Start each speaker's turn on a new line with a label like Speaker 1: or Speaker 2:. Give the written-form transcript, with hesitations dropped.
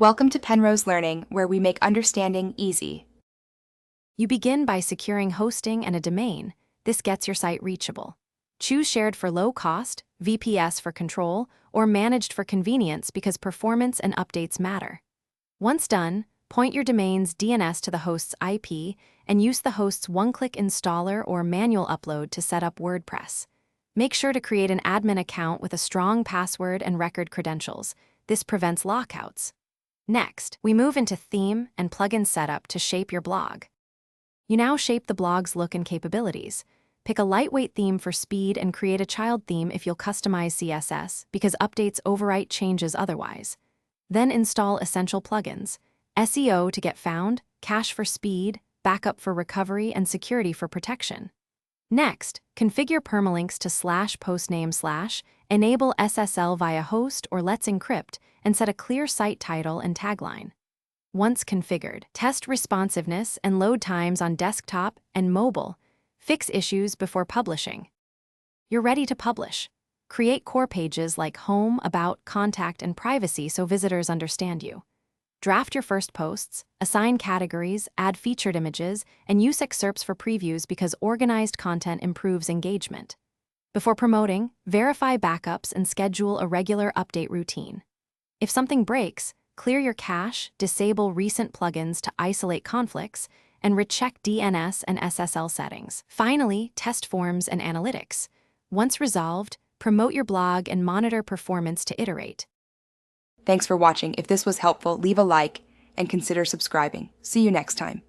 Speaker 1: Welcome to Penrose Learning, where we make understanding easy.
Speaker 2: You begin by securing hosting and a domain. This gets your site reachable. Choose shared for low cost, VPS for control, or managed for convenience because performance and updates matter. Once done, point your domain's DNS to the host's IP and use the host's one-click installer or manual upload to set up WordPress. Make sure to create an admin account with a strong password and record credentials. This prevents lockouts. Next, we move into theme and plugin setup to shape your blog. You now shape the blog's look and capabilities. Pick a lightweight theme for speed and create a child theme if you'll customize CSS, because updates overwrite changes otherwise. Then install essential plugins: SEO to get found, cache for speed, backup for recovery, and security for protection. Next, configure permalinks to /postname/, enable SSL via host or Let's Encrypt, and set a clear site title and tagline. Once configured, test responsiveness and load times on desktop and mobile. Fix issues before publishing. You're ready to publish. Create core pages like home, about, contact, and privacy so visitors understand you. Draft your first posts, assign categories, add featured images, and use excerpts for previews because organized content improves engagement. Before promoting, verify backups and schedule a regular update routine. If something breaks, clear your cache, disable recent plugins to isolate conflicts, and recheck DNS and SSL settings. Finally, test forms and analytics. Once resolved, promote your blog and monitor performance to iterate.
Speaker 1: Thanks for watching. If this was helpful, leave a like and consider subscribing. See you next time.